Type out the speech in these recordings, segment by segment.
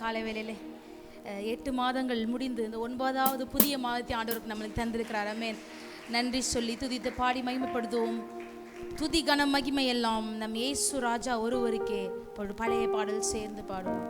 காலை வேளையிலே 8 மாதங்கள் முடிந்து இந்த 9வது புதிய மாதத்தை ஆண்டவருக்கு நம்மளுக்கு தந்திருக்கிறார். ஆமென். நன்றி சொல்லி துதித்து பாடி மகிமைப்படுத்துவோம். துதி கன மகிமை எல்லாம் நம் இயேசு ராஜா ஒருவருக்கே. ஒரு பழைய பாடல் சேர்ந்து பாடுவோம்.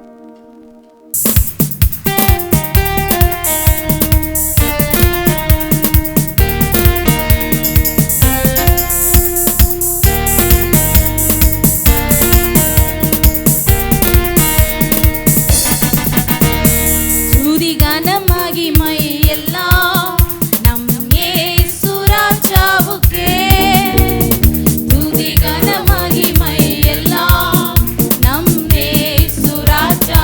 துதி கன மகிமை எல்லாம் நம் இயேசு ராஜாவுக்கே. துதி கன மகிமை எல்லாம் நம் இயேசு ராஜா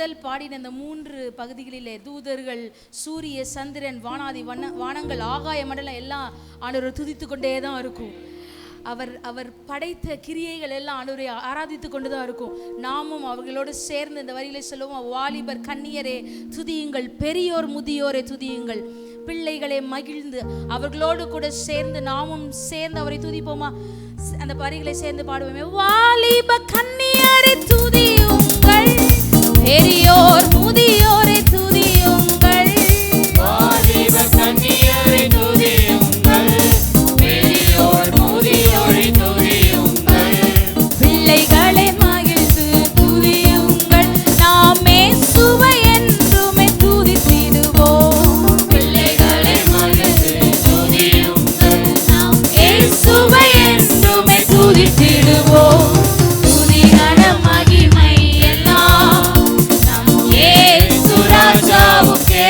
முதல் பாடின இந்த 3 பகுதிகளிலே தூதர்கள், சூரிய, சந்திரன், வானாதி வானங்கள், ஆகாய மண்டலம் எல்லாம் ஆண்டவரை துதித்து கொண்டே தான் இருக்கும். அவர் படைத்த கிரியைகள் எல்லாம் ஆண்டவரை ஆராதித்து கொண்டு தான் இருக்கும். நாமும் அவர்களோடு சேர்ந்து இந்த வரியிலே சொல்லுவோம், வாலிபர் கன்னியரே துதியுங்கள், பெரியோர் முதியோரே துதியுங்கள், பிள்ளைகளை மகிழ்ந்து அவர்களோடு கூட சேர்ந்து நாமும் சேர்ந்து அவரை துதிப்போமா? அந்த வரிகளை சேர்ந்து பாடுவோமே. வாலிப கன்னியரே துதியுங்கள், பெரியோர் முதியோரே துதியுங்கள், வாலிப கன்னியரே துதியுங்கள், பெரியோர் முதியோரே துதியுங்கள், பிள்ளைகளை மகிழ்ந்து துதியுங்கள், நாம் இயேசுவை என்றுமே துதித்திடுவோம், பிள்ளைகளை மகிழ்ந்து துதியுங்கள், நாம் இயேசுவை என்றுமே துதித்திடுவோம். துதி கன மகிமை எல்லாம் நம் இயேசு ராஜாவுக்கே,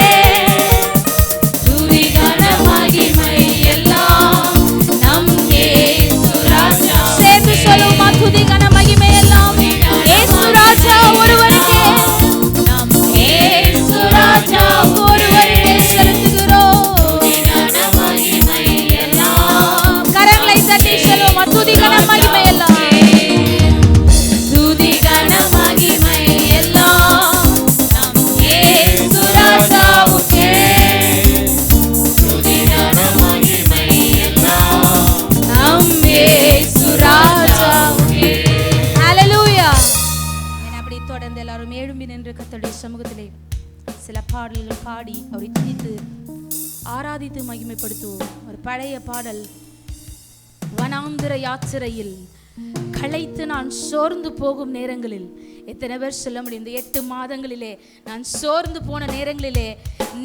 துதி கன மகிமை எல்லாம் நம் இயேசு ராஜா. சேர்ந்து சொல்லுமா, துதி கன மகிமை எல்லாம் இயேசு ராஜா ஒருவருக்கே, நம் இயேசு ராஜா ஒருவருக்கே செலுத்துகிறோம். துதி கன மகிமை எல்லாம் கரங்களை தட்டி சொல்லுமா, துதி கன மகிமை எல்லாம், துதி கன மகிமை எல்லாம் நம் இயேசு ராஜாவுக்கே, துதி கன மகிமை எல்லாம் நம் இயேசு ராஜாவுக்கே. ஹல்லேலூயா. அப்படி தொடர்ந்து எல்லாரும் எழும்பி நின்று கர்த்தருடைய சமூகத்திலே சில பாடல்கள் பாடி அவரை துதித்து ஆராதித்து மகிமைப்படுத்துவோம். ஒரு பழைய பாடல், வனாந்திர யாத்திரையில் களைத்து நான் சோர்ந்து போகும் நேரங்களில், எத்தனை பேர் சொல்ல முடியும், இந்த 8 மாதங்களிலே நான் சோர்ந்து போன நேரங்களிலே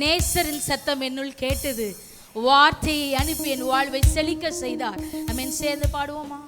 நேசரின் சத்தம் என்னுள் கேட்டது, வார்த்தையை அனுப்பி என் வாழ்வை செழிக்க செய்தார். நம்ம சேர்ந்து பாடுவோமா?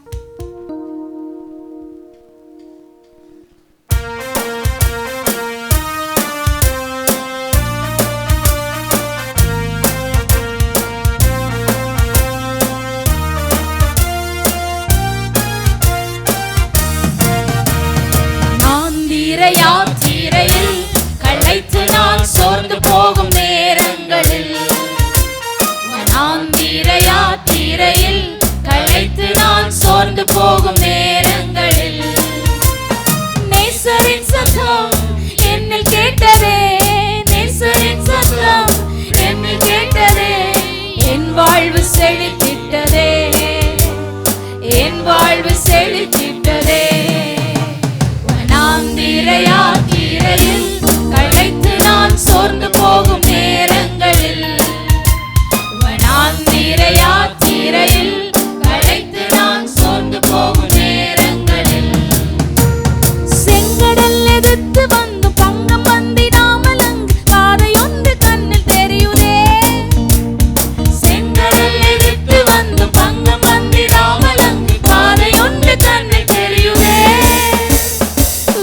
யாத்திரையில் களைத்து நான் சோர்ந்து போகும் நேரங்களில், வனாந்திர யாத்திரையில் களைத்து நான் சோர்ந்து போகும் நேரங்களில், நேசரின் சத்தம் என்னில் கேட்டதே, நேசரின் சத்தம் என்னில் கேட்டதே, என் வாழ்வு செழித்திட்டதே, என் வாழ்வு செழித்திட்டதே. வனாந்திர யாத்திரையில் களைத்து நான் சோர்ந்து போகும் நேரங்களில், வனாந்திர யாத்திரையில் களைத்து நான் சோர்ந்து போகும் நேரங்களில், செங்கடல் எதிர்த்து வந்து பங்கம் வந்திடாமல் அங்கு பாதையொன்று கண்ணில் தெரியுதே, செங்கடல் எதிர்த்து வந்து பங்கம் வந்திடாமல் அங்கு பாதையொன்று கண்ணில் தெரியுதே,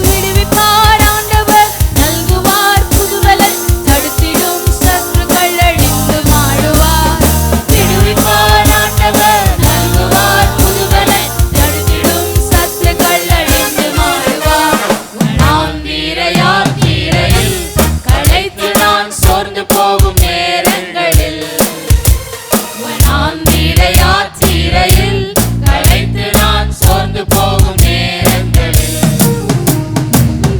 விடுவிப்பார் ஆண்டவர் நல்குவார் புதுவலன், தடுத்திடும் சத்துருக்கள் அழிந்து மாடுவார், விடுவிப்பார் ஆண்டவர் நல்குவார் புதுவலன், தடுத்திடும் சத்துருக்கள் அழிந்து மாடுவார். வனாந்திர யாத்திரையில் களைத்து நான் சோர்ந்து போகும் நேரங்களில், வனாந்திர யாத்திரையில் களைத்து நான் சோர்ந்து போகும் நேரங்களில்,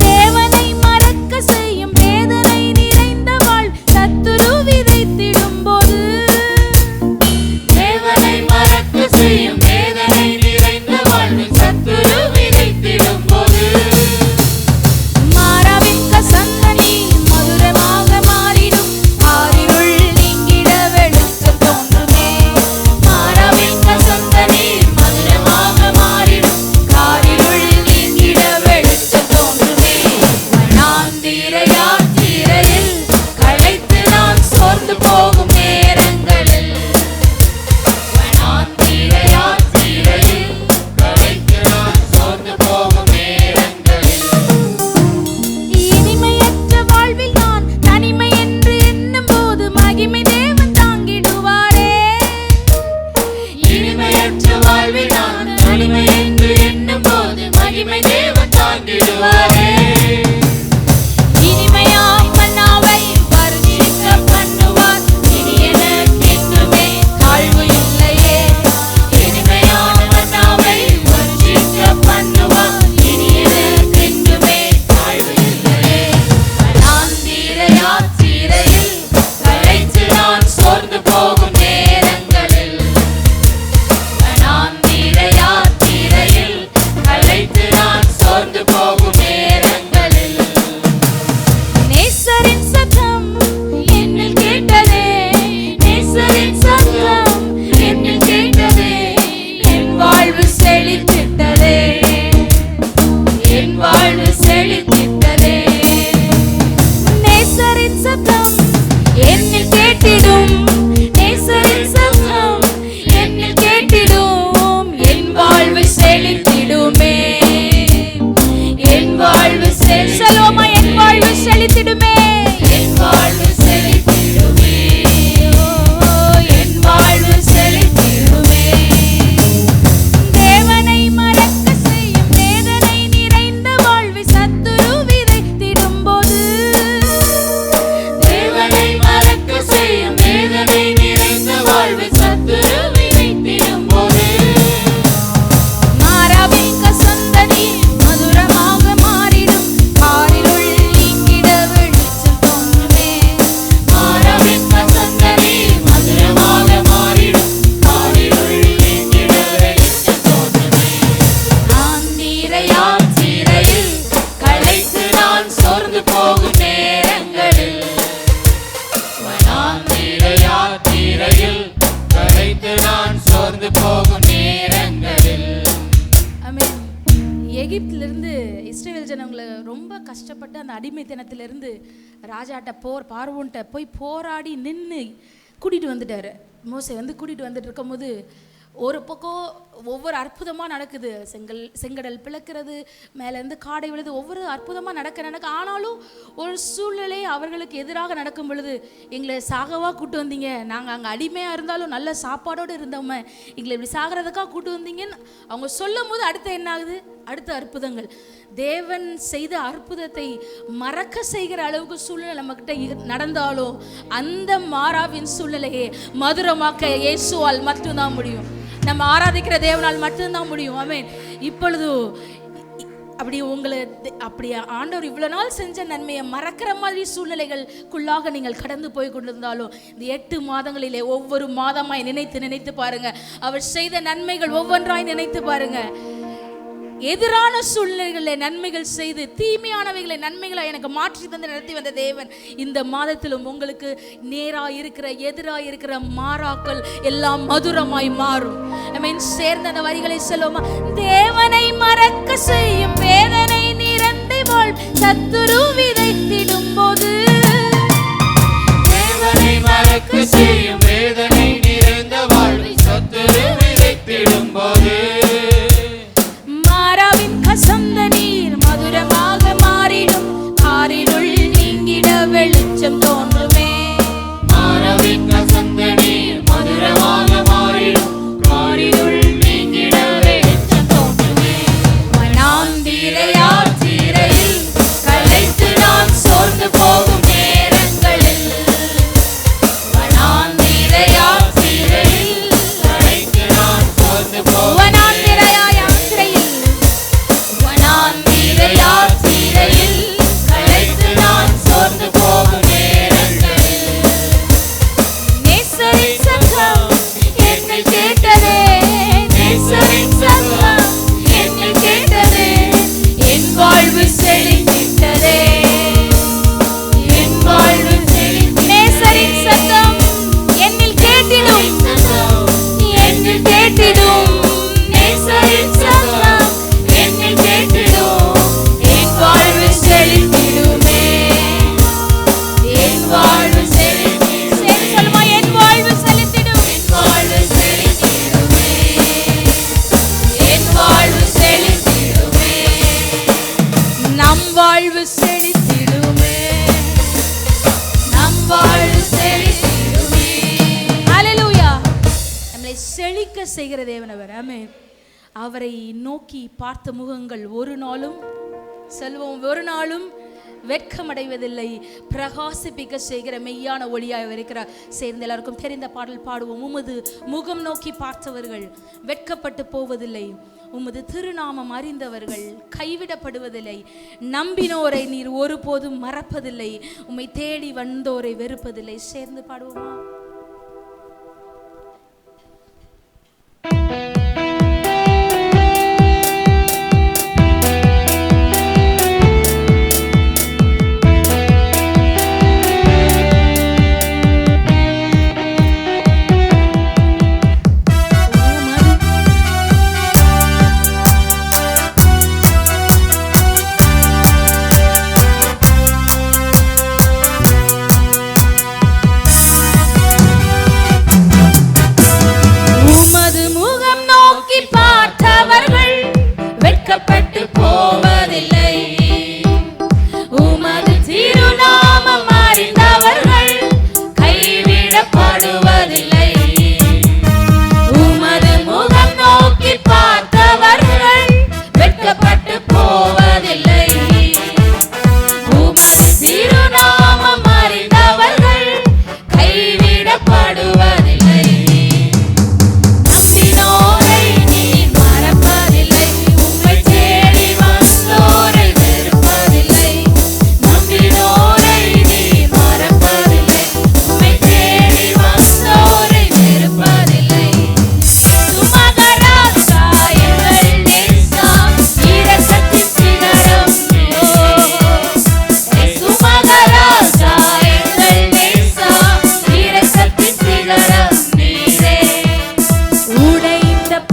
தேவனை மறக்க செய்யும் வேதனை நிறைந்த வாழ் சத்துரு விதைத்திடும் போது, தேவனை மறக்க செய்யும் வேதனை நிறைந்த வாழ்வு சத்துரு விதைத்திடும் போது, மாறாவிக்க சந்தனி மதுரமாக மாறிடும், ஆரிருள் நீங்கிட வெளிச்சம் தோன்றுமே, மாறாவிக்க சந்தனி மதுரமாக மாறிடும், காரிருள் நீங்கிட வெளிச்சம் தோன்றுமே. வனாந்திர யாத்திரையில் களைத்து நான் சோர்ந்து போகும் நேரங்களில், வனாந்திர யாத்திரையில் களைத்து நான் சோர்ந்து போகும் நேரங்களில், இனிமையற்ற வாழ்வில் நான் தனிமை என்று எண்ணும் போது மகிமை தேவன் தாங்கிடுவாரே, இனிமையற்ற வாழ்வில் நான் தனிமை என்று எண்ணும் போது மகிமை தேவன் தாங்கிடுவாரே, எகிப்திலிருந்து இஸ்ரேல் ஜனங்களை ரொம்ப கஷ்டப்பட்டு அந்த அடிமைத்தனத்திலிருந்து ராஜாட்ட பார்வோன்ட்ட போய் போராடி நின்று கூட்டிகிட்டு வந்துட்டார். மோசே வந்து கூட்டிகிட்டு வந்துட்டு இருக்கும்போது ஒரு பக்கம் ஒவ்வொரு அற்புதமாக நடக்குது. செங்கடல் பிளக்கிறது, மேலேருந்து காடை விழுது, ஒவ்வொரு அற்புதமாக நடக்க ஆனாலும் ஒரு சூழ்நிலை அவர்களுக்கு எதிராக நடக்கும் பொழுது, எங்களை சாகவா கூட்டு வந்தீங்க, நாங்கள் அங்கே அடிமையாக இருந்தாலும் நல்ல சாப்பாடோடு இருந்தோமே, எங்களை இப்படி சாகிறதுக்காக கூட்டு வந்தீங்கன்னு அவங்க சொல்லும் போது அடுத்து என்ன ஆகுது? அடுத்த அற்புதங்கள். தேவன் செய்த அற்புதத்தை மறக்க செய்கிற அளவுக்கு சூழ்நிலை நம்மக்கிட்ட நடந்தாலும் அந்த மாறாவின் சூழ்நிலையை மதுரமாக்க இயேசுவால் மட்டும்தான் முடியும். நம்ம ஆராதிக்கிற தேவனால் மட்டும்தான் முடியும். ஆமென். இப்பொழுது அப்படி ஆண்டவர் இவ்வளவு நாள் செஞ்ச நன்மையை மறக்கிற மாதிரி சூழ்நிலைகளுக்குள்ளாக நீங்கள் கடந்து போய் கொண்டிருந்தாலும் இந்த 8 மாதங்களிலே ஒவ்வொரு மாதமாய் நினைத்து பாருங்க. அவர் செய்த நன்மைகள் ஒவ்வொன்றாய் நினைத்து பாருங்க. எதிரான சூழ்நிலைகளை நன்மைகள் செய்து தீமையானவைகளை நன்மைகளை எனக்கு மாற்றி தந்து நடத்தி வந்த தேவன் இந்த மாதத்திலும் உங்களுக்கு நேராக இருக்கிற எதிராக இருக்கிற மாறாக்கள் எல்லாம் மதுரமாய் மாறும். சேர்ந்த அந்த வரிகளை சொல்லுவோமா? தேவனை மறக்க செய்யும் வேதனை நிரந்தை வாழ் சத்துரு விதைத்திடும் போது, தேவனை மறக்க செய்யும் வேதனை நிறைந்த வாழ்வை சத்துரு விதைத்திடும் போது, கசந்த நீர் மதுரமாக மாறிடும், காரிருள் நீங்கிட வெளிச்சம் தோன்றுமே. மாறவின் கசந்த நீர் மதுரமாக மாறிடும், காரிருள் நீங்கிட வெளிச்சம் தோன்றுமே. வனாந்திரையில் களைத்து நான் சோர்ந்து போகும் நேரங்களில், வனாந்திரையில் களைத்து நான் சோர்ந்து போகும் களைத்து நான் சோர்ந்து போகும் நேரங்களில், நேசரின் சத்தம் என்னை கேட்டதே, நேசரின் சத்தம் என்னை கேட்டதே, என் வாழ்வு செழித்திட்டதே, என் வாழ்வு செழித்திட்டதே. நேசரின் சத்தம் என்னில் கேட்டிடும், என்னில் கேட்டிடும், நேசரின் சத்தம் என்னில் கேட்டிடும், என் வாழ்வு செழித்திடுமே, என் வாழ்வு செழித்திடும். சொல்லுமா? என் வாழ்வு செழித்திடும், என் வாழ்வு செழித்திடுமே, என் வாழ்வு செழித்திடுமே, நம் வாழ்வு செழித்திடுமே, நம் வாழ்வு செழித்திடுமே. ஹல்லேலூயா. நம்மளை செழிக்க செய்கிற தேவன் அவர். ஆமென். அவரை நோக்கி பார்த்த முகங்கள் ஒரு நாளும் செல்வம் ஒரு நாளும் வெட்கமடைவதில்லை, பிரகாசிப்பிக்க செய்கிற மெய்யான ஒளியாய் இருக்கிறார். சேர்ந்து எல்லாருக்கும் தெரிந்த பாடல் பாடுவோம். உமது முகம் நோக்கி பார்த்தவர்கள் வெட்கப்பட்டு போவதில்லை, உமது திருநாமம் அறிந்தவர்கள் கைவிடப்படுவதில்லை, நம்பினோரை நீர் ஒருபோதும் மறப்பதில்லை, உம்மை தேடி வந்தோரை வெறுப்பதில்லை. சேர்ந்து பாடுவோமா?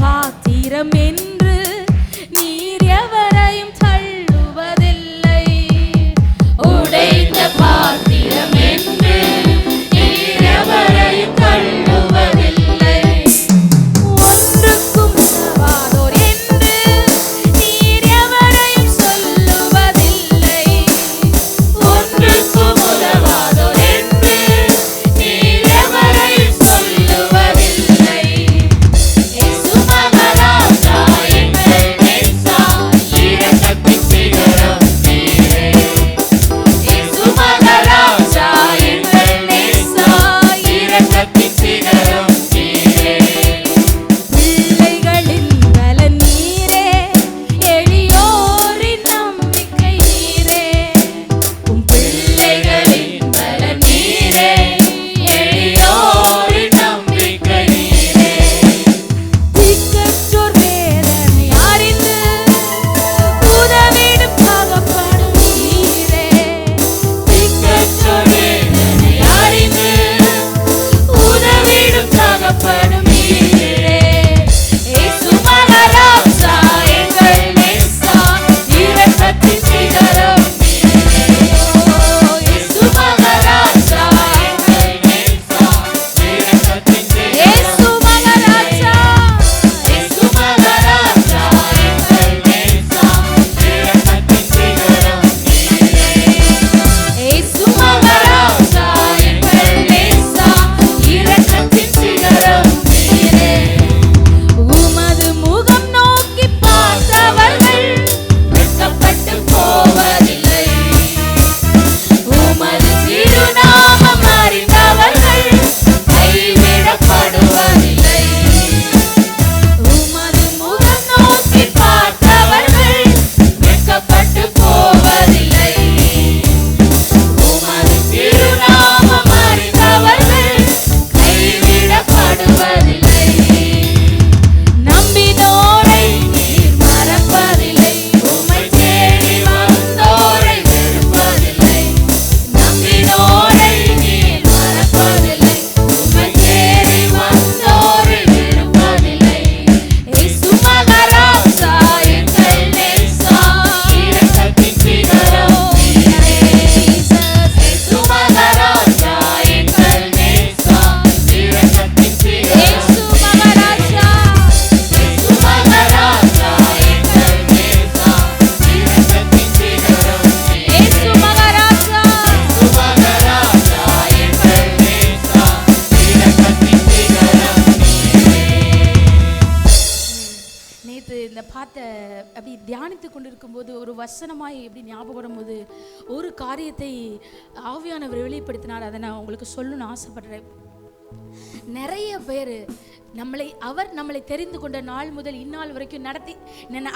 பாத்திரம் என்று நீர் எவரை நேற்று இந்த அப்படி தியானித்து கொண்டிருக்கும்போது ஒரு வசனமாய் எப்படி ஞாபகம் வரும்போது ஒரு காரியத்தை ஆவியானவர் வெளிப்படுத்தினார். அதை நான் உங்களுக்கு சொல்லணும்னு ஆசைப்படுறேன். நிறைய பேர் அவர் நம்மளை தெரிந்து கொண்ட நாள் முதல் இந்நாள் வரைக்கும்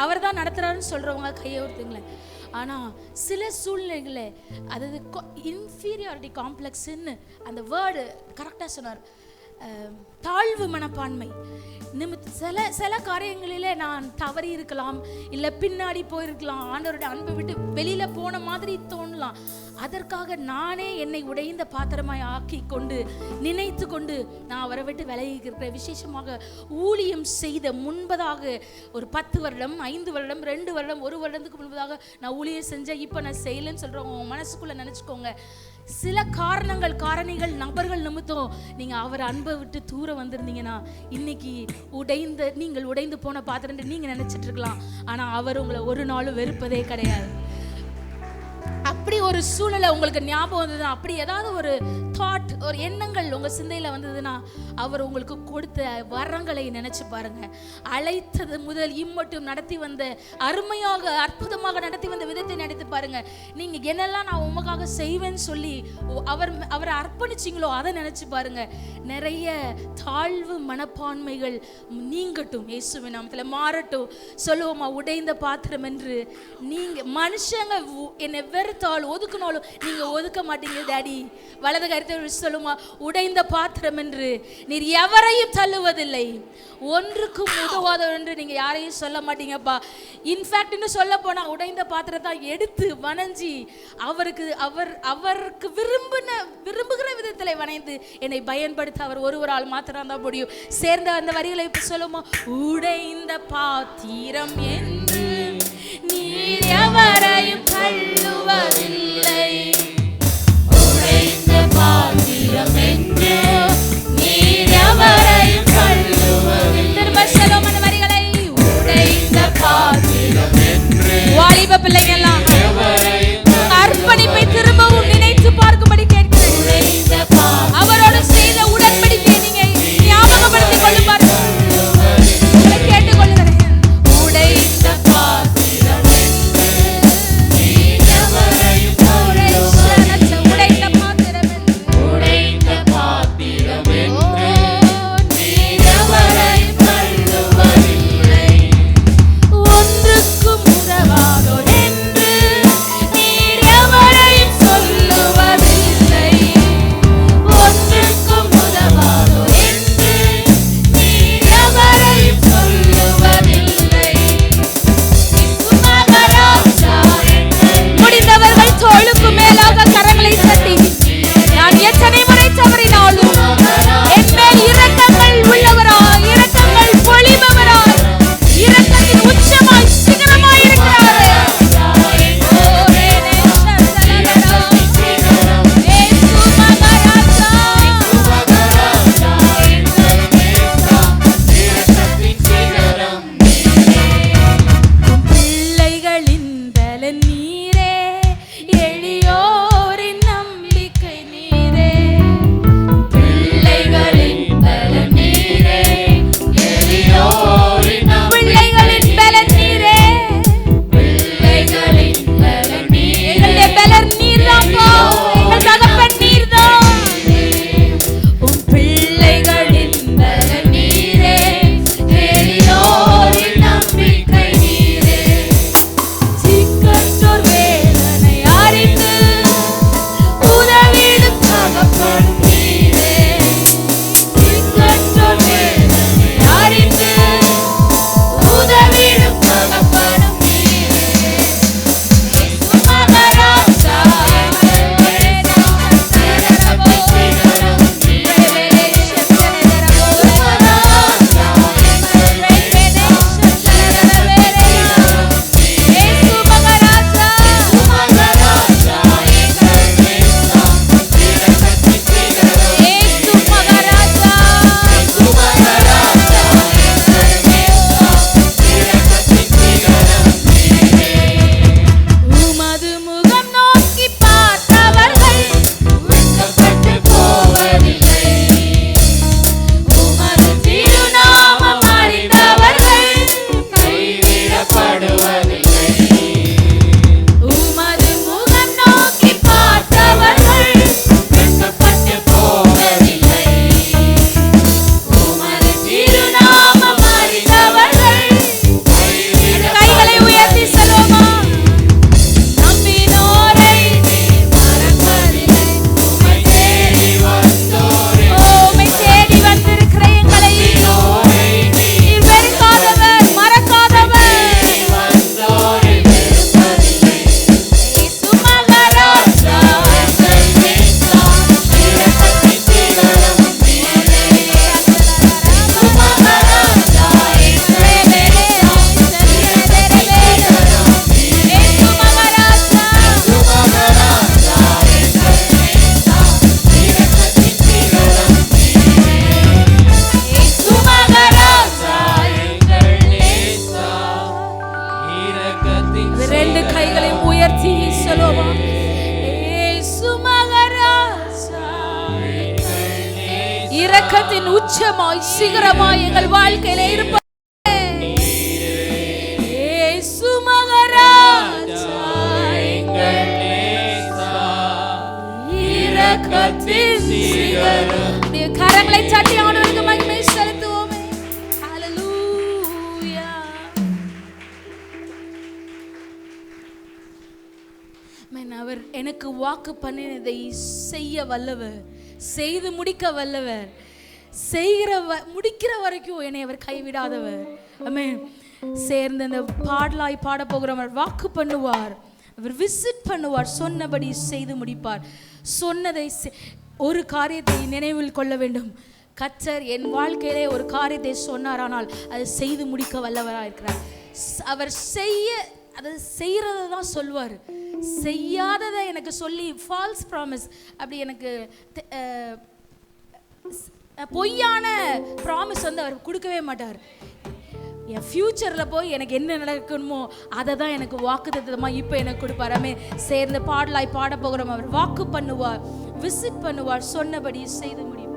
அவர் தான் நடத்துறாருன்னு சொல்றவங்க கையை ஒருத்தங்களேன். ஆனால் சில சூழ்நிலைகளில் அதாவது இன்ஃபீரியாரிட்டி காம்ப்ளெக்ஸ்ன்னு அந்த வேர்டு கரெக்டாக சொன்னார். தாழ்வு மனப்பான்மை சில காரியங்களிலே நான் தவறி இருக்கலாம், இல்லை பின்னாடி போயிருக்கலாம், ஆண்டவருடைய அன்பை விட்டு வெளியில போன மாதிரி தோணலாம். அதற்காக நானே என்னை உடைந்த பாத்திரமாய் ஆக்கி கொண்டு நினைத்து கொண்டு நான் அவரை விட்டு விலகி இருக்கிறேன். விசேஷமாக ஊழியம் செய்த முன்பதாக ஒரு 10 வருடம் 5 வருடம் 2 வருடம் 1 வருடத்துக்கு முன்பதாக நான் ஊழியம் செஞ்சேன். இப்போ நான் செய்யலைன்னு சொல்றவங்க மனசுக்குள்ள நினைச்சுக்கோங்க. சில காரணிகள் நபர்கள் நிமித்தம் நீங்க அவர் அன்பை விட்டு தூர வந்திருந்தீங்கன்னா இன்னைக்கு நீங்கள் உடைந்து போன பாத்திரம் நீங்க நினைச்சிட்டு இருக்கலாம். ஆனா அவர் உங்களை ஒரு நாளும் வெறுப்பதே கிடையாது. அப்படி ஒரு சூழ்நிலை உங்களுக்கு ஞாபகம் வந்ததுன்னா, அப்படி ஏதாவது ஒரு தாட் ஒரு எண்ணங்கள் உங்க சிந்தையில வந்ததுன்னா, அவர் உங்களுக்கு கொடுத்த வரங்களை நினைச்சு பாருங்க. அழைத்தது முதல் இம்மட்டும் நடத்தி வந்த அருமையாக அற்புதமாக நடத்தி வந்த விதத்தை நினைத்து பாருங்க. நீங்க என்னெல்லாம் நான் உமக்காக செய்வேன்னு சொல்லி அவரை அர்ப்பணிச்சிங்களோ அதை நினைச்சு பாருங்க. நிறைய தாழ்வு மனப்பான்மைகள் நீங்கட்டும், இயேசுவின் நாமத்துல மாறட்டும். சொல்லுவோமா, உடைந்த பாத்திரம் என்று. நீங்க மனுஷங்க என்னை வெறுத்தாலும் ஒதுக்கினாலும் நீங்க ஒதுக்க மாட்டீங்க டாடி. வலது கருத்தை சொல்லுமா, உடைந்த பாத்திரம் என்று நீர் எவரையும் தள்ளுவதில்லை, ஒன்றுக்கும் உதவாதவர் என்று நீங்க யாரையும் சொல்ல மாட்டீங்கப்பா. இன்ஃபேக்ட் இன்னும் சொல்ல போனா உடைந்த பாத்திரத்தை எடுத்து வணஞ்சி அவருக்கு விரும்புகிற விதத்தில் வணைந்து என்னை பயன்படுத்த அவர் ஒருவரால் மாத்திரம் தான் முடியும். சேர்ந்த அந்த வரிகளை இப்ப சொல்லுமா, உடைந்த பாத்திரம் என்று நீர் எவரையும் தள்ளுவதில்லை, உடைந்த பாத்திரம் என்று நீர் எவரையும் தள்ளுவதில்லை. திரும்ப சொல்லும் அந்த வரிகளை, உடைந்த பாத்திரம் என்று. வாலிப பிள்ளைங்கெல்லாம் அர்ப்பணிப்பை திரும்பவும் நினைத்து பார்க்கும்படி கேட்கிறேன். அவரோடு செய்த உடன்படிக்கை நீங்க ஞாபகப்படுத்திக் கொள்ளுமாறு கேட்டுக்கொள்கிறேன். உடைந்த பாத்திரம் என்று நீர் எவரையும் இரக்கத்தின் உச்சமாய் சிகரமாய் எங்கள் வாழ்க்கையில இருப்ப இயேசு மகாராஜா எங்கள் நேசா இரக்கத்தின் சிகரம். கரங்களை தட்டி ஆண்டவருக்கு மகிமை செலுத்துவோமே. ஹalleluya. அவர் எனக்கு வாக்கு பண்ணினதை செய்ய வல்லவர், செய்து முடிக்க வல்லவர், முடிக்கிற வரைக்கும் என்னை அவர் கைவிடாதவர். ஆமென். சேர்ந்து அந்த பாடலாய் பாட போகிறவர் வாக்கு பண்ணுவார், அவர் விசிட் பண்ணுவார், சொன்னபடி செய்து முடிப்பார். சொன்னதை ஒரு காரியத்தை நினைவில் கொள்ள வேண்டும். கர்த்தர் என் வாழ்க்கையிலே ஒரு காரியத்தை சொன்னாரானால் அதை செய்து முடிக்க வல்லவராக இருக்கிறார். அவர் அதை செய்யறதை தான் சொல்வார். செய்யாததை எனக்கு சொல்லி ஃபால்ஸ் ப்ராமிஸ், அப்படி எனக்கு பொய்யான ப்ராமிஸ் வந்து அவர் கொடுக்கவே மாட்டார். என் ஃபியூச்சரில் போய் எனக்கு என்ன நடக்கணுமோ அதை தான் எனக்கு வாக்குத்தத்தமாக இப்போ எனக்கு கொடுப்பாராமே. சேர்ந்து பாடலாய் பாட போகிறோம். அவர் வாக்கு பண்ணுவார், விசிட் பண்ணுவார், சொன்னபடி செய்து முடிப்பார்.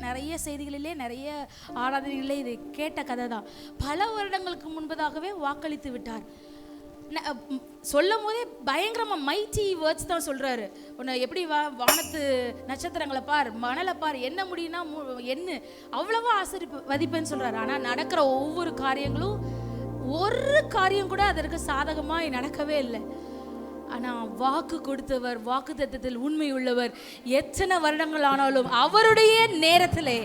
நிறைய செய்திகளிலே நிறைய ஆராதனைகளிலே இது கேட்ட கதை தான். பல வருடங்களுக்கு முன்பதாகவே வாக்களித்து விட்டார். சொல்லும் போதே பயங்கரமா மைட்டி வேர்ட்ஸ் தான் சொல்றாரு. உன்னை எப்படி வானத்து நட்சத்திரங்களை பார், மணலை பார், என்ன முடியும்னா என்ன அவ்வளவா ஆசீர்வதிப்பேன்னு சொல்றாரு. ஆனா நடக்கிற ஒவ்வொரு காரியங்களும் ஒரு காரியம் கூட அதற்கு சாதகமா நடக்கவே இல்லை. ஆனா வாக்கு கொடுத்தவர், வாக்கு தத்தத்தில் உண்மை உள்ளவர். எத்தனை வருடங்கள் ஆனாலும் அவருடைய நேரத்திலே,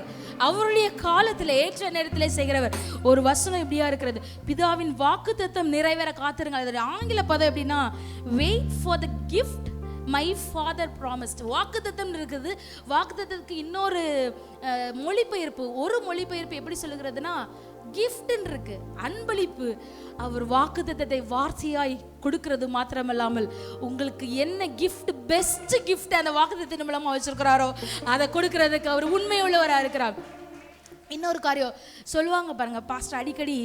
அவருடைய காலத்திலே, ஏற்ற நேரத்திலே செய்கிறவர். ஒரு வசனம் இப்படியா இருக்கிறது, பிதாவின் வாக்கு தத்தம் நிறைவேற காத்திருங்கள். அதோட ஆங்கில பதம் எப்படின்னா, wait for the gift my father promised. வாக்கு தத்தம் இருக்குது. வாக்கு தத்தத்துக்கு இன்னொரு மொழிபெயர்ப்பு, ஒரு மொழிபெயர்ப்பு எப்படி சொல்லுகிறதுனா கிஃப்ட்ன்னு இருக்கு, அன்பளிப்பு. அவர் வாக்குத்தத்தத்தை வார்த்தையாய் கொடுக்கிறது மாத்திரமல்லாமல் உங்களுக்கு என்ன கிஃப்ட், பெஸ்ட் கிஃப்ட் அந்த வாக்குத்தத்தின் மூலமா வச்சிருக்கிறாரோ அதை கொடுக்கறதுக்கு அவர் உண்மை உள்ளவராக இருக்கிறார். இன்னொரு காரியம் சொல்லுவாங்க பாருங்க, பாஸ்டர் அடிக்கடி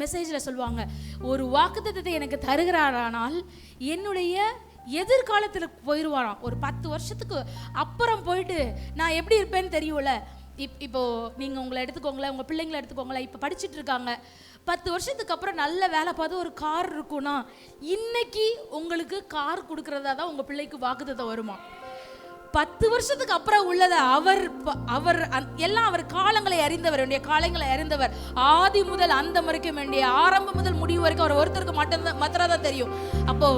மெசேஜில் சொல்லுவாங்க, ஒரு வாக்குத்தத்தத்தை எனக்கு தருகிறாரானால் என்னுடைய எதிர்காலத்தில் போயிடுவாராம். ஒரு 10 வருஷத்துக்கு அப்புறம் போயிட்டு நான் எப்படி இருப்பேன்னு தெரியும்ல. இப்போ நீங்கள் உங்களை எடுத்துக்கோங்களேன், உங்கள் பிள்ளைங்களை எடுத்துக்கோங்களேன். இப்போ படிச்சுட்டு இருக்காங்க, 10 வருஷத்துக்கு அப்புறம் நல்ல வேலை பார்த்து ஒரு கார் இருக்குன்னா இன்னைக்கு உங்களுக்கு கார் கொடுக்கறதா தான் உங்கள் பிள்ளைக்கு வாக்குத்தத்தம் வருமா? 10 வருஷத்துக்கு அப்புறம் உள்ளதை அவர் எல்லாம் அவர் காலங்களை அறிந்தவர், வேண்டிய காலங்களை அறிந்தவர். ஆதி முதல் அந்த வரைக்கும் வேண்டிய ஆரம்பம் முதல் முடிவு வரைக்கும் அவர் ஒருத்தருக்கு மாத்திரதான் தெரியும். அப்போ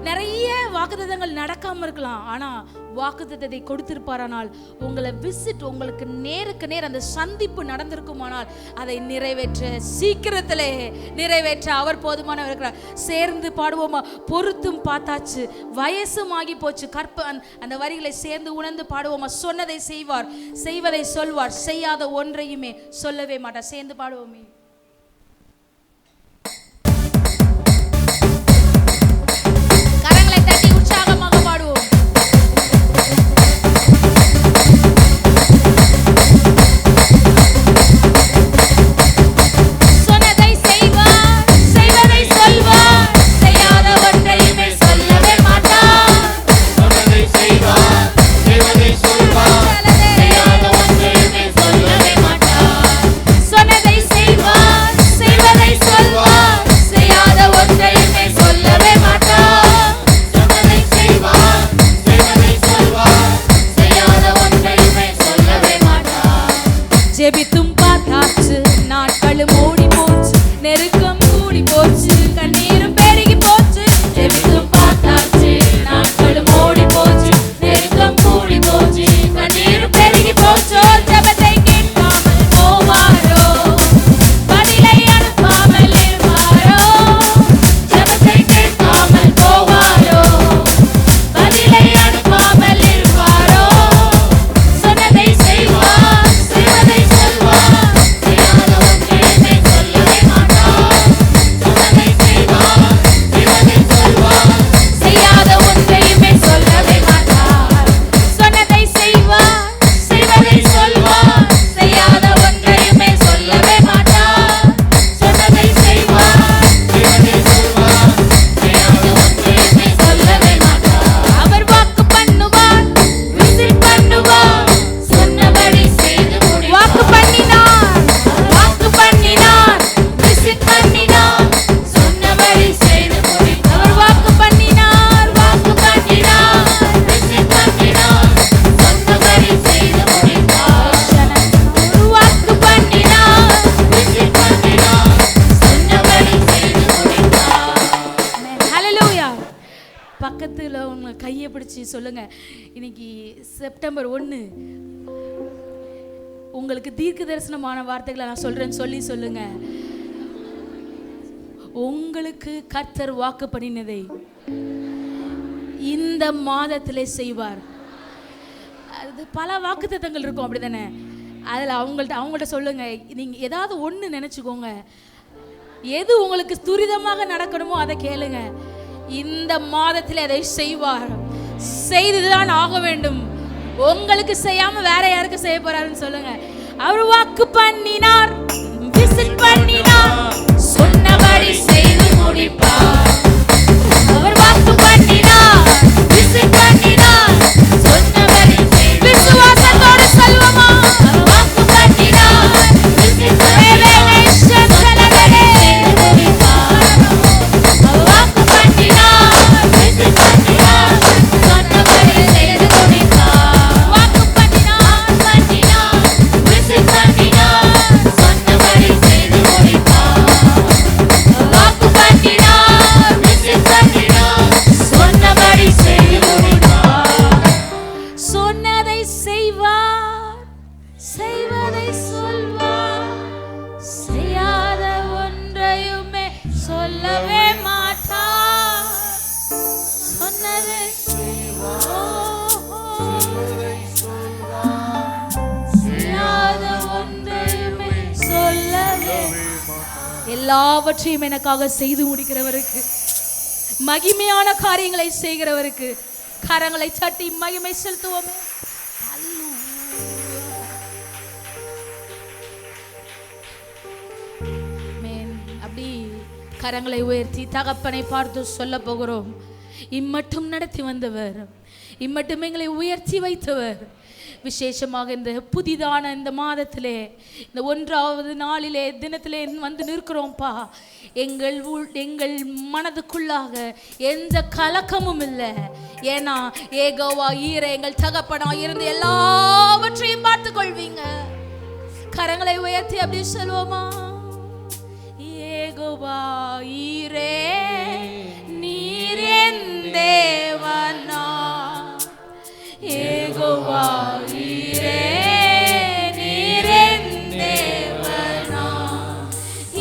நிறைய வாக்குத்தத்தங்கள் நடக்காம இருக்கலாம், ஆனா வாக்குத்தத்தத்தை கொடுத்திருப்பாரானால் உங்களை விசிட், உங்களுக்கு நேருக்கு நேர் அந்த சந்திப்பு நடந்திருக்குமானால் அதை நிறைவேற்ற, சீக்கிரத்திலே நிறைவேற்ற அவர் போதுமானவர் இருக்கிறார். சேர்ந்து பாடுவோமா? பொறுத்தும் பார்த்தாச்சு, வயசும் ஆகி போச்சு. அந்த வரிகளை சேர்ந்து உணர்ந்து பாடுவோமா? சொன்னதை செய்வார், செய்வதை சொல்வார், செய்யாத ஒன்றையுமே சொல்லவே மாட்டார். சேர்ந்து பாடுவோமே. ஜெபித்தும் பார்த்தாச்சு, நாட்களும் ஓடி போச்சு, நெருக்கம் கூடி போச்சு, கண்ணீரும் பெருகி போச்சு. ஜெபித்தும் பார்த்தாச்சு, நாட்களும் ஓடி போச்சு, நெருக்கம் கூடி போச்சு, கண்ணீரும் பெருகி போச்சு. ஜெபத்தை கேட்காமல் போவாரோ, பதிலை அனுப்பாமல் இருப்பாரோ? ஜெபத்தை கேட்காமல் போவாரோ, பதிலை அனுப்பாமல் இருப்பாரோ? சொன்னதை செய்வார், செய்வதை சொல்வார், செய்யாத ஒன்றையுமே சொல்லவே மாட்டார். சொன்னதை செய்வார், செய்வதை சொல்வார், செய்யாத ஒன்றையுமே சொல்லவே மாட்டார். சொன்னதை செய்வார், செய்வதை சொல்வார், செய்யாத ஒன்றையுமே சொல்லவே மாட்டார். சொன்னதை செய்வார், செய்வதை சொல்வார், செய்யாத ஒன்றையுமே சொல்லவே மாட்டார். அவர் வாக்கு பண்ணுவார், விசிட் பண்ணுவார், சொன்னபடி செய்து முடிப்பார். வாக்கு பண்ணினார், வாக்கு பண்ணினார், விசிட் பண்ணினார், சொன்னபடி செய்து முடிப்பார். அவர் வாக்கு பண்ணினார், வாக்கு பண்ணினார், விசிட் பண்ணினார், சொன்னபடி செய்து முடிப்பார். ஒரு வாக்கு பண்ணினார், விசிட் பண்ணினார், சொன்னபடி செய்து முடிப்பார். ஹல்லேலூயா. பக்கத்துல உங்க கையை பிடிச்சி சொல்லுங்க, இன்னைக்கு செப்டம்பர் 1 உங்களுக்கு தீர்க்க தரிசனமான வார்த்தைகளை நான் சொல்றேன்னு சொல்லி சொல்லுங்க. உங்களுக்கு கர்த்தர் வாக்கு பண்ணினதை இந்த மாதத்திலே செய்வார். அது பல வாக்குத்தத்தங்கள் இருக்கும், அப்படிதானே? அதில் அவங்கள்ட்ட சொல்லுங்க, நீங்கள் ஏதாவது ஒன்று நினச்சிக்கோங்க, எது உங்களுக்கு துரிதமாக நடக்கணுமோ அதை கேளுங்க. இந்த மாதத்தில் அதை செய்வார், செய்துதான் ஆக வேண்டும். உங்களுக்கு செய்யாம வேற யாருக்கு செய்ய போறாருன்னு சொல்லுங்க. அவர் வாக்கு பண்ணினார், விசிட் பண்ணினார், சொன்னபடி செய்து முடிப்பார். அவர் வாக்கு பண்ணினார், விசிட் பண்ணினார், சொன்னபடி செய்து விசுவாசத்தோடு சொல்லுமா? அவர் வாக்கு பண்ணினார், விசிட் பண்ணினார், சொன்னபடி செய்து முடிப்பார். எல்லாவற்றையும் எனக்காக செய்து முடிக்கிறவருக்கு, மகிமையான காரியங்களை செய்கிறவருக்கு கரங்களை தட்டி மகிமை செலுத்துவோமே. அப்படி கரங்களை உயர்த்தி தகப்பனை பார்த்து சொல்ல போகிறோம். இம்மட்டும் நடத்தி வந்தவர், இம்மட்டும் எங்களை உயர்த்தி வைத்தவர், விசேஷமாக இந்த புதிதான இந்த மாதத்திலே, இந்த 1வது நாளிலே தினத்திலே வந்து நிற்கிறோம்ப்பா. எங்கள் மனதுக்குள்ளாக எந்த கலக்கமும் இல்லை. ஏன்னா ஏகோவா ஈரே எங்கள் தகப்பனா இருந்து எல்லாவற்றையும் பார்த்து கொள்வீங்க. கரங்களை உயர்த்தி அப்படி சொல்லுவோமா? ஏகோவா ஈரே நீர் என் தேவனா, ஏகோவா ஈரே நீர் என் தேவனா,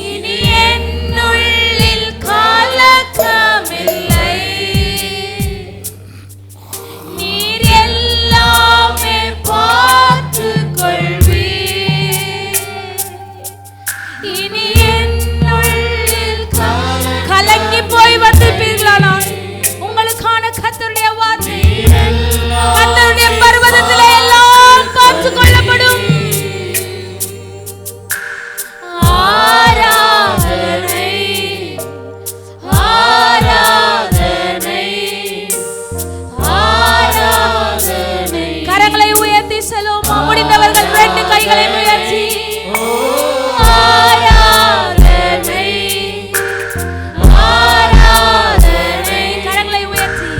இனி என்னுள்ளில் கலக்கமில்லை, நீர் எல்லாமே பார்த்து கொள்வீர், இனி என்னுள்ளில் கலங்கி போய் வந்திருப்பீர்களா? உங்களுக்கான கர்த்தருடைய வார்த்தை, கர்த்தருடைய பர்வதத்திலே எல்லாம் பார்த்து கொள்ளப்படும். ஆராதனை ஆராதனை ஆராதனை. கரங்களை உயர்த்தி சொல்லுவோமா? முடிந்தவர்கள் 2 கைகளை உயர்த்தி ஆராதனை ஆராதனை. கரங்களை உயர்த்தி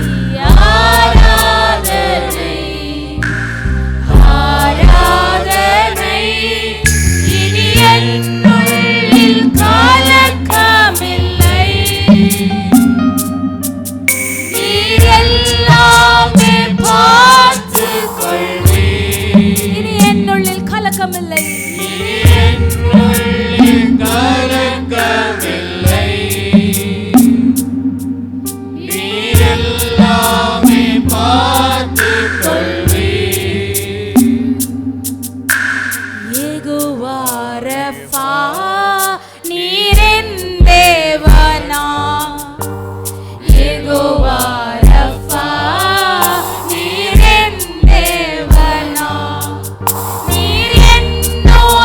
ஆராதனை ஆராதனை. இனி என்னுள்ளில் கலக்கமில்லை, நீர் எல்லாமே பார்த்து கொள்வீர், இனி என்னுள்ளில் கலக்கமில்லை, கலக்கமில்லை, நீர் எல்லாமே பார்த்து கொள்வீர். யெகோவா ரஃபா நீர் என் தேவனா, யெகோவா ரஃபா நீர் என் தேவனா, நீர் என்னோடு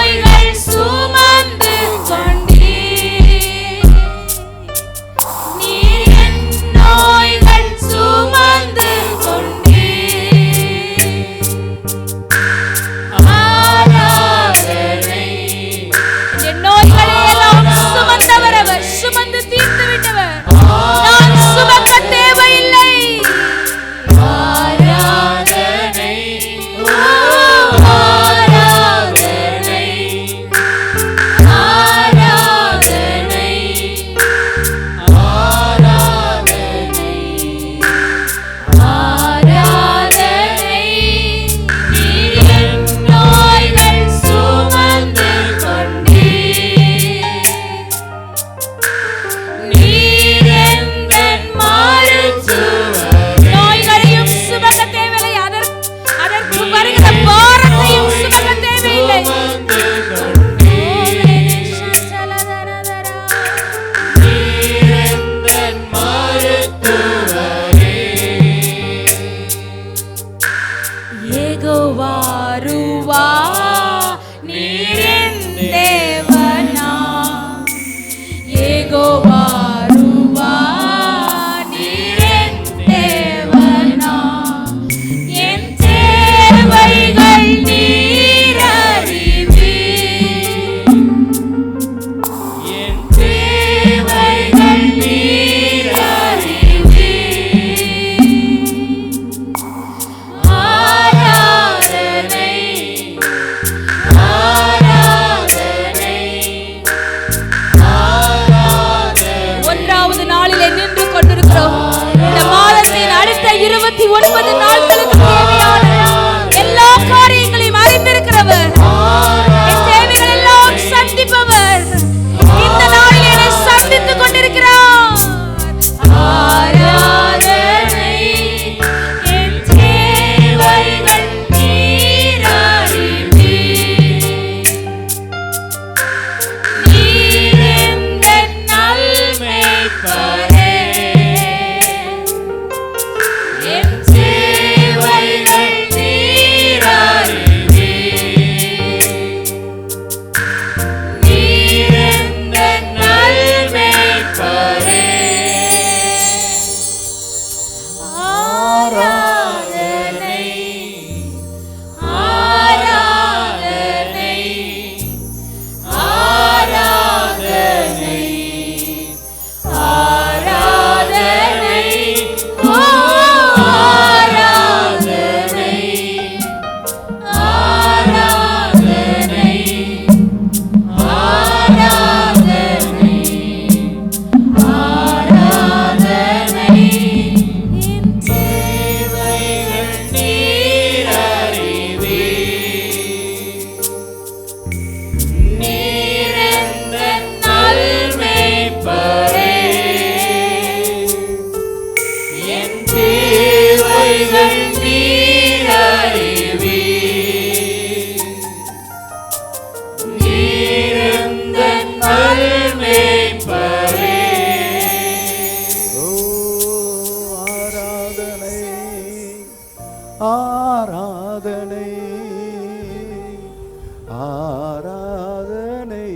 ஆராதனை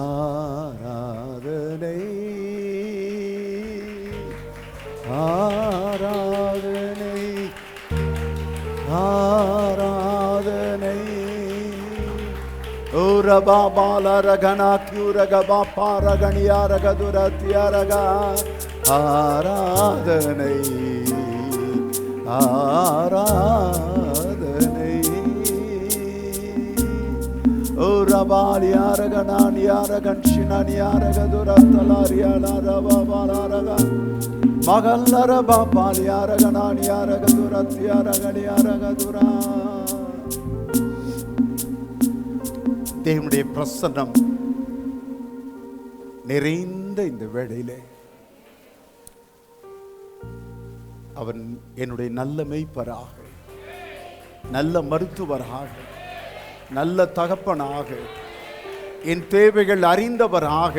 ஆராதனை ஆராதனை ஆராதனை. ஓ ரபா பாலரகனா கியூரகபா பாரகணியாரகதுரத்யரகா. ஆராதனை ஆராதனை. ஓ ரபாலியாரகனானியாரகன் ஷினானியாரகதுரத்தலாரியாலாரபாலாரகா. மகல்லரபா பாலியாரகனானியாரகதுரத்யரகணியாரகதுரா. தேவனுடைய பிரசன்னம் நிறைந்த இந்த வேளையிலே அவன் என்னுடைய நல்ல மேய்ப்பராக, நல்ல மருத்துவராக, நல்ல தகப்பனாக, என் தேவைகள் அறிந்தவராக,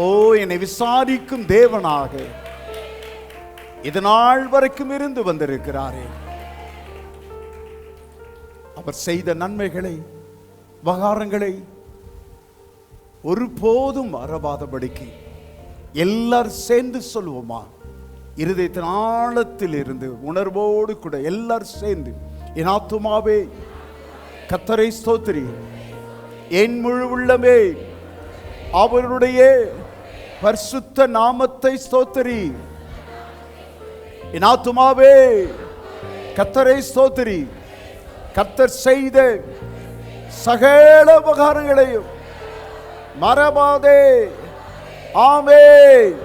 ஓ என்னை விசாரிக்கும் தேவனாக இது நாள் வரைக்கும் இருந்து வந்திருக்கிறாரே. அவர் செய்த நன்மைகளை, உபகாரங்களை ஒருபோதும் மறவாதபடிக்கு எல்லாரும் சேர்ந்து சொல்லுவோமா? இருதயத்தின் ஆழத்தில் இருந்து உணர்வோடு கூட எல்லாரும் சேர்ந்து, என் ஆத்துமாவே கர்த்தரை ஸ்தோத்திரி, என் முழு உள்ளமே அவருடைய பரிசுத்த நாமத்தை ஸ்தோத்திரி. என் ஆத்துமாவே கர்த்தரை ஸ்தோத்திரி, கர்த்தர் செய்த சகல உபகாரங்களையும் மறவாதே. ஆமென்.